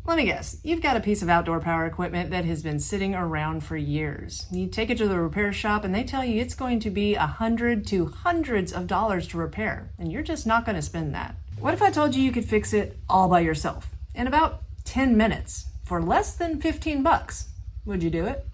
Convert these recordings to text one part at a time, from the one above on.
Let me guess, you've got a piece of outdoor power equipment that has been sitting around for years. You take it to the repair shop and they tell you it's going to be $100 to hundreds of dollars to repair, and you're just not going to spend that. What if I told you you could fix it all by yourself in about 10 minutes for less than 15 bucks? Would you do it?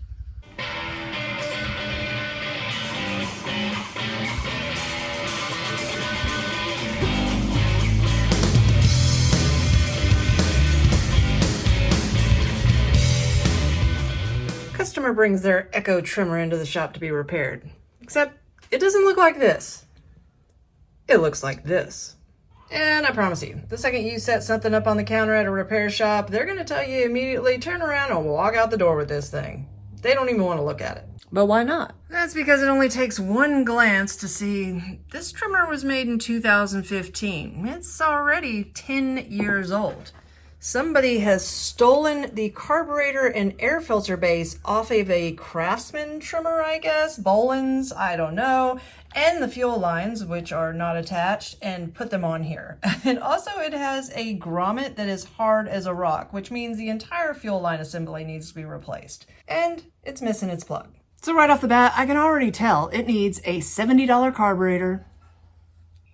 Customer brings their Echo trimmer into the shop to be repaired. Except it doesn't look like this. It looks like this. And I promise you, the second you set something up on the counter at a repair shop, they're going to tell you immediately, turn around and walk out the door with this thing. They don't even want to look at it. But why not? That's because it only takes one glance to see this trimmer was made in 2015. It's already 10 years old. Somebody has stolen the carburetor and air filter base off of a Craftsman trimmer, I guess, Boland's, I don't know, and the fuel lines, which are not attached, and put them on here. And also it has a grommet that is hard as a rock, which means the entire fuel line assembly needs to be replaced. And it's missing its plug. So right off the bat, I can already tell it needs a $70 carburetor,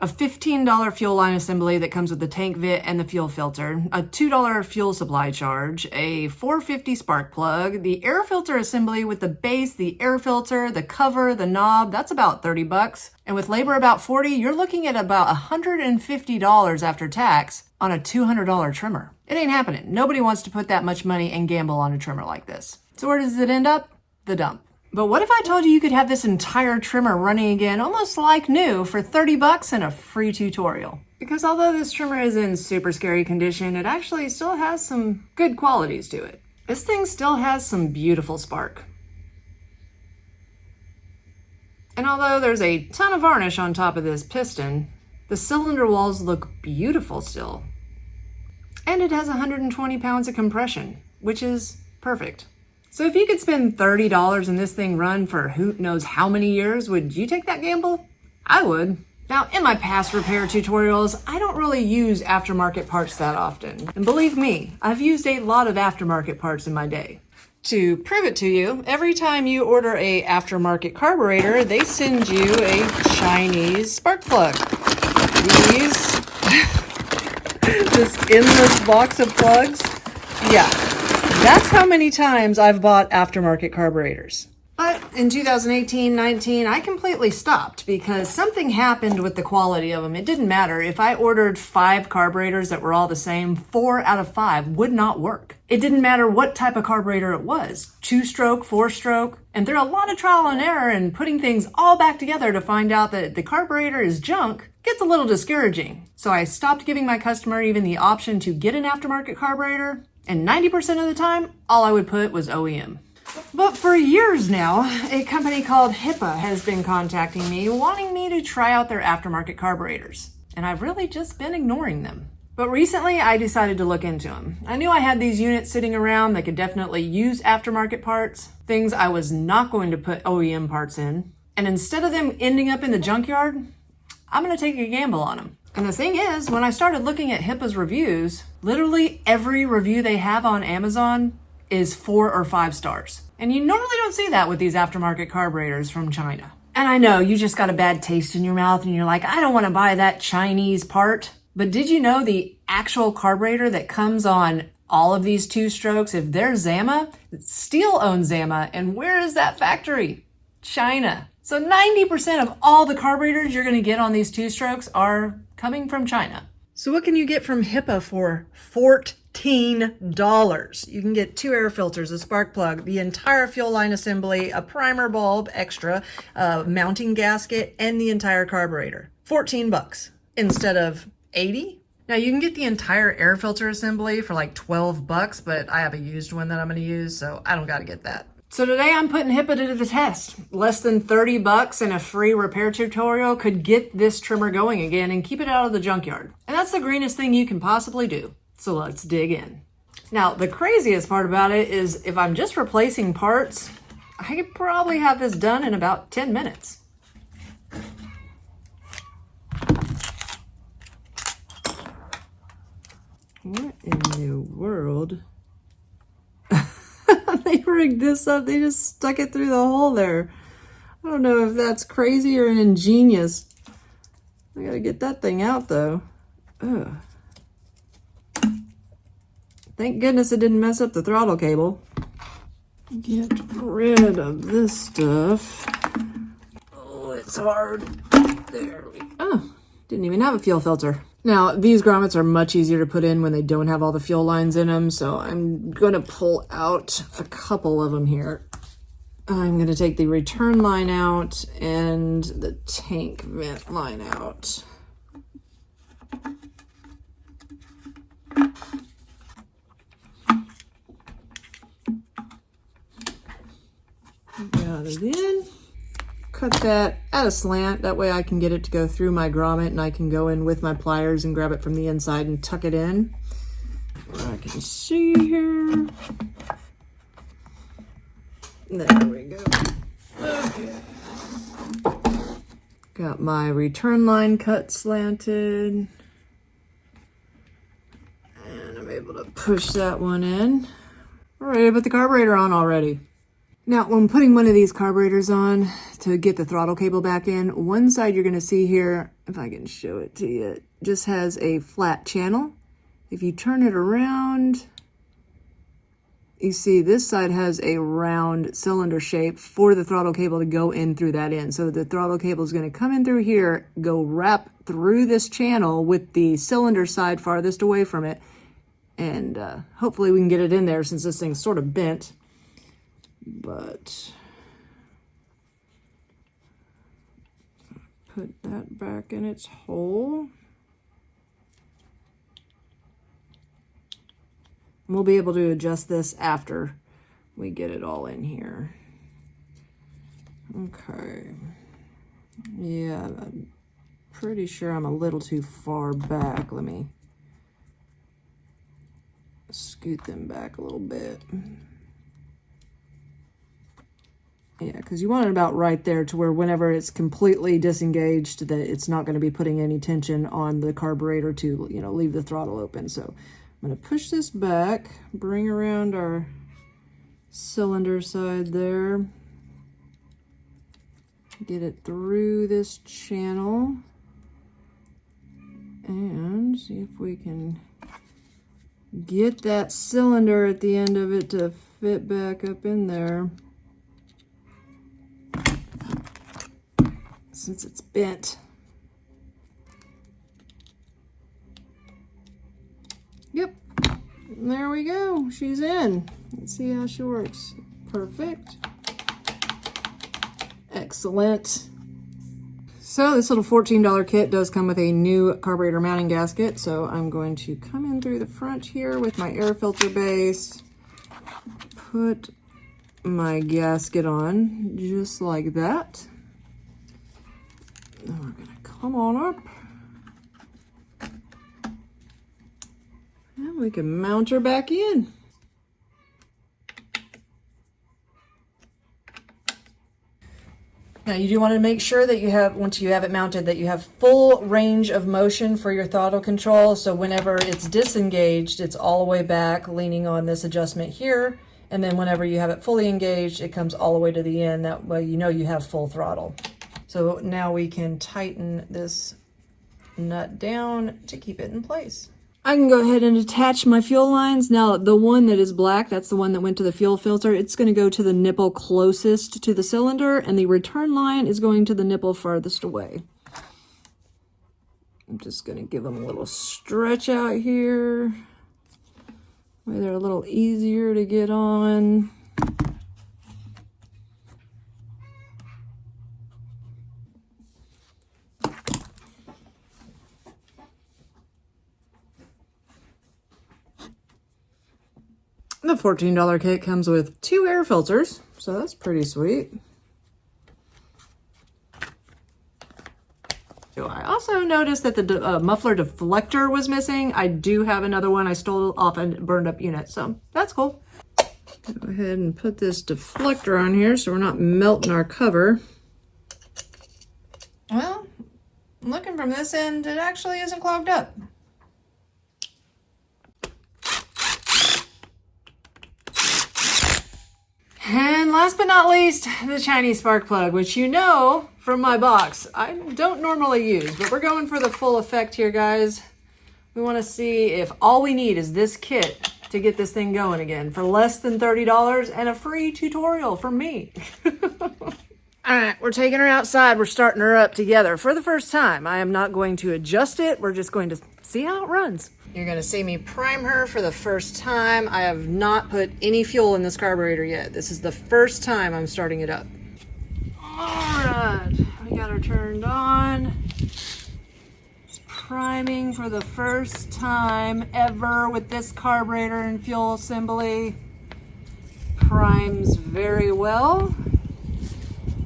a $15 fuel line assembly that comes with the tank vent and the fuel filter, a $2 fuel supply charge, a $4.50 spark plug, the air filter assembly with the base, the air filter, the cover, the knob, that's about 30 bucks. And with labor about 40, you're looking at about $150 after tax on a $200 trimmer. It ain't happening. Nobody wants to put that much money and gamble on a trimmer like this. So where does it end up? The dump. But what if I told you you could have this entire trimmer running again almost like new for 30 bucks and a free tutorial? Because although this trimmer is in super scary condition, it actually still has some good qualities to it. This thing still has some beautiful spark. And although there's a ton of varnish on top of this piston, the cylinder walls look beautiful still. And it has 120 pounds of compression, which is perfect. So if you could spend $30 and this thing run for who knows how many years, would you take that gamble? I would. Now, in my past repair tutorials, I don't really use aftermarket parts that often. And believe me, I've used a lot of aftermarket parts in my day. To prove it to you, every time you order a aftermarket carburetor, they send you a Chinese spark plug. These, this endless box of plugs, yeah. That's how many times I've bought aftermarket carburetors. But in 2018-19, I completely stopped because something happened with the quality of them. It didn't matter. If I ordered 5 carburetors that were all the same, 4 out of 5 would not work. It didn't matter what type of carburetor it was, 2-stroke, 4-stroke, and through a lot of trial and error and putting things all back together to find out that the carburetor is junk gets a little discouraging. So I stopped giving my customer even the option to get an aftermarket carburetor. And 90% of the time, all I would put was OEM. But for years now, a company called Hipa has been contacting me, wanting me to try out their aftermarket carburetors. And I've really just been ignoring them. But recently, I decided to look into them. I knew I had these units sitting around that could definitely use aftermarket parts, things I was not going to put OEM parts in. And instead of them ending up in the junkyard, I'm going to take a gamble on them. And the thing is, when I started looking at Hipa's reviews, literally every review they have on Amazon is 4 or 5 stars. And you normally don't see that with these aftermarket carburetors from China. And I know you just got a bad taste in your mouth and you're like, I don't want to buy that Chinese part. But did you know the actual carburetor that comes on all of these 2-strokes, if they're Zama, Steel owns Zama. And where is that factory? China. So 90% of all the carburetors you're going to get on these 2-strokes are coming from China. So what can you get from Hipa for $14? You can get 2 air filters, a spark plug, the entire fuel line assembly, a primer bulb extra, a mounting gasket, and the entire carburetor. 14 bucks instead of 80. Now you can get the entire air filter assembly for like 12 bucks, but I have a used one that I'm going to use, so I don't got to get that. So today I'm putting Hipa to the test. Less than 30 bucks and a free repair tutorial could get this trimmer going again and keep it out of the junkyard. And that's the greenest thing you can possibly do. So let's dig in. Now, the craziest part about it is if I'm just replacing parts, I could probably have this done in about 10 minutes. What in the world? They rigged this up. They just stuck it through the hole there. I don't know if that's crazy or ingenious. I gotta get that thing out though. Ugh. Thank goodness it didn't mess up the throttle cable. Get rid of this stuff. Oh, it's hard. There we go. Oh, didn't even have a fuel filter. Now, these grommets are much easier to put in when they don't have all the fuel lines in them, so I'm gonna pull out a couple of them here. I'm gonna take the return line out and the tank vent line out. Got it in. Cut that at a slant. That way I can get it to go through my grommet and I can go in with my pliers and grab it from the inside and tuck it in. I can see here. There we go. Okay. Got my return line cut slanted. And I'm able to push that one in. All right, I put the carburetor on already. Now, when putting one of these carburetors on to get the throttle cable back in, one side you're going to see here, if I can show it to you, it just has a flat channel. If you turn it around, you see this side has a round cylinder shape for the throttle cable to go in through that end. So the throttle cable is going to come in through here, go wrap through this channel with the cylinder side farthest away from it, and hopefully we can get it in there since this thing's sort of bent. But put that back in its hole. And we'll be able to adjust this after we get it all in here. Okay. Yeah, I'm pretty sure I'm a little too far back. Let me scoot them back a little bit. Yeah, because you want it about right there to where whenever it's completely disengaged, that it's not going to be putting any tension on the carburetor to, you know, leave the throttle open. So I'm going to push this back, bring around our cylinder side there, get it through this channel, and see if we can get that cylinder at the end of it to fit back up in there. Since it's bent. Yep, there we go. She's in. Let's see how she works. Perfect. Excellent. So this little $14 kit does come with a new carburetor mounting gasket. So I'm going to come in through the front here with my air filter base, put my gasket on just like that. Then we're gonna come on up and we can mount her back in. Now you do want to make sure that you have, once you have it mounted, that you have full range of motion for your throttle control. So whenever it's disengaged, it's all the way back leaning on this adjustment here. And then whenever you have it fully engaged, it comes all the way to the end. That way you know you have full throttle. So now we can tighten this nut down to keep it in place. I can go ahead and attach my fuel lines. Now the one that is black, that's the one that went to the fuel filter. It's going to go to the nipple closest to the cylinder, and the return line is going to the nipple farthest away. I'm just going to give them a little stretch out here, where they're a little easier to get on. The $14 kit comes with 2 air filters, so that's pretty sweet. So I also noticed that the muffler deflector was missing. I do have another one I stole off a burned up unit, so that's cool. Go ahead and put this deflector on here so we're not melting our cover. Well, looking from this end, it actually isn't clogged up. last but not least, the Chinese spark plug, which you know from my box I don't normally use, but we're going for the full effect here, guys. We want to see if all we need is this kit to get this thing going again for less than $30 and a free tutorial from me. All right, we're taking her outside. We're starting her up together for the first time. I am not going to adjust it. We're just going to see how it runs. You're going to see me prime her for the first time. I have not put any fuel in this carburetor yet. This is the first time I'm starting it up. All right, we got her turned on. Just priming for the first time ever with this carburetor and fuel assembly. Primes very well.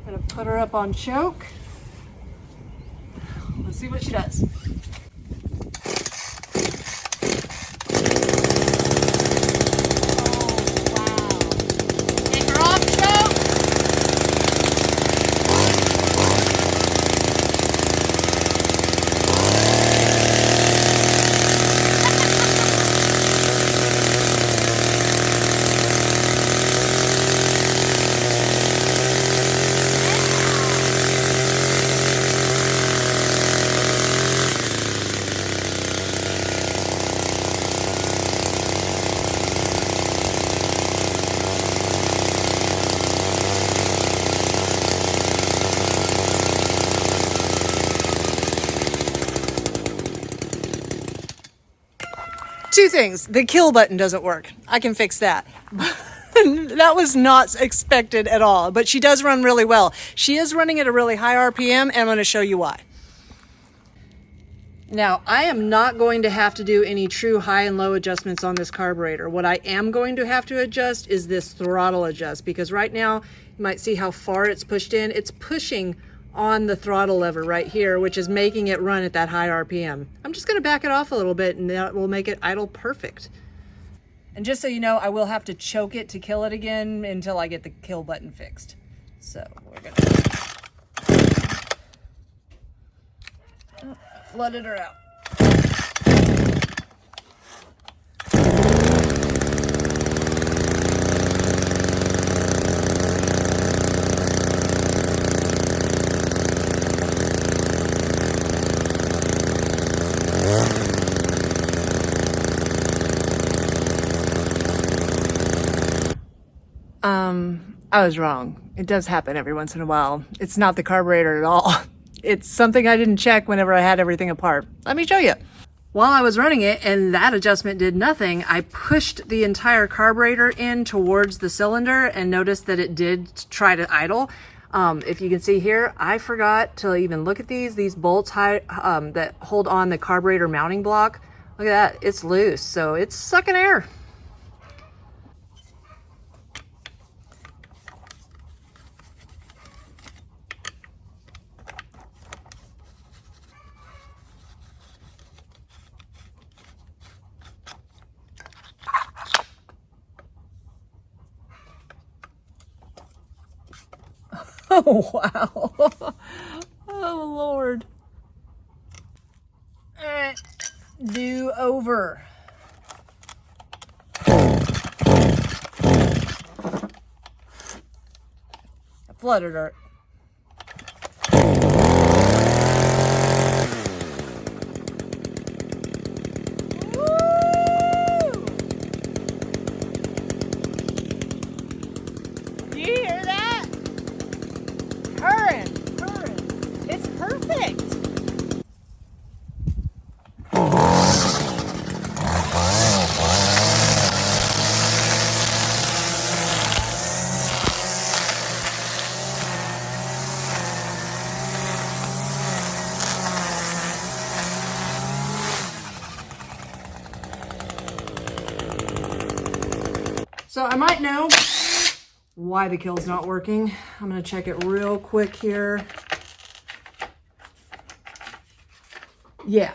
Gonna put her up on choke. Let's see what she does. Two things. The kill button doesn't work. I can fix that. That was not expected at all, but she does run really well. She is running at a really high RPM, and I'm going to show you why. Now, I am not going to have to do any true high and low adjustments on this carburetor. What I am going to have to adjust is this throttle adjust, because right now, you might see how far it's pushed in. It's pushing on the throttle lever right here, which is making it run at that high RPM. I'm just going to back it off a little bit, and that will make it idle perfect. And just so you know, I will have to choke it to kill it again until I get the kill button fixed. So we're going to flooded her out. I was wrong. It does happen every once in a while. It's not the carburetor at all. It's something I didn't check whenever I had everything apart. Let me show you. While I was running it and that adjustment did nothing, I pushed the entire carburetor in towards the cylinder and noticed that it did try to idle. If you can see here, I forgot to even look at these bolts that hold on the carburetor mounting block. Look at that, it's loose, so it's sucking air. Oh, wow. Oh, Lord. All right, do over. I flooded her. It's perfect. So I might know why the kill's not working. I'm gonna check it real quick here. Yeah,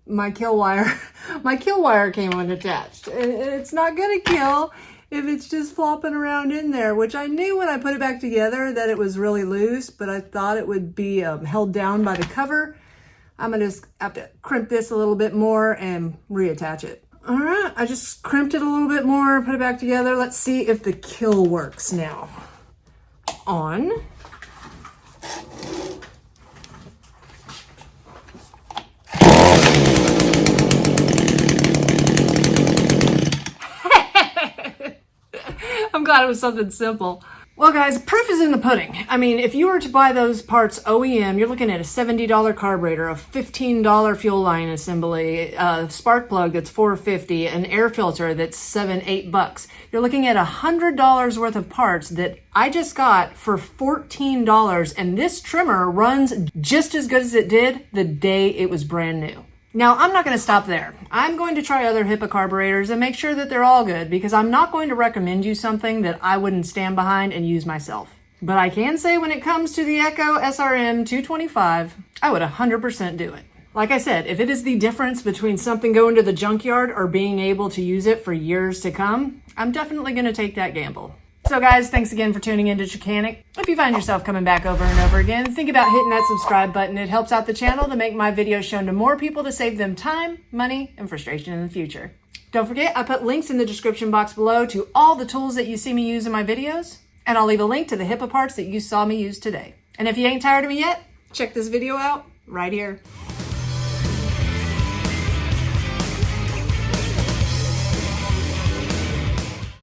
my kill wire came unattached. It's not gonna kill if it's just flopping around in there, which I knew when I put it back together that it was really loose, but I thought it would be held down by the cover. I'm gonna just have to crimp this a little bit more and reattach it. All right, I just crimped it a little bit more, put it back together. Let's see if the kill works now. on. I'm glad it was something simple. Well guys, proof is in the pudding. I mean, if you were to buy those parts OEM, you're looking at a $70 carburetor, a $15 fuel line assembly, a spark plug that's $4.50, an air filter that's $7-8. You're looking at $100 worth of parts that I just got for $14, and this trimmer runs just as good as it did the day it was brand new. Now, I'm not going to stop there. I'm going to try other Hipa carburetors and make sure that they're all good, because I'm not going to recommend you something that I wouldn't stand behind and use myself. But I can say when it comes to the Echo SRM 225, I would 100% do it. Like I said, if it is the difference between something going to the junkyard or being able to use it for years to come, I'm definitely going to take that gamble. So guys, thanks again for tuning into Chickanic. If you find yourself coming back over and over again, think about hitting that subscribe button. It helps out the channel to make my videos shown to more people to save them time, money, and frustration in the future. Don't forget, I put links in the description box below to all the tools that you see me use in my videos, and I'll leave a link to the Hipa parts that you saw me use today. And if you ain't tired of me yet, check this video out right here.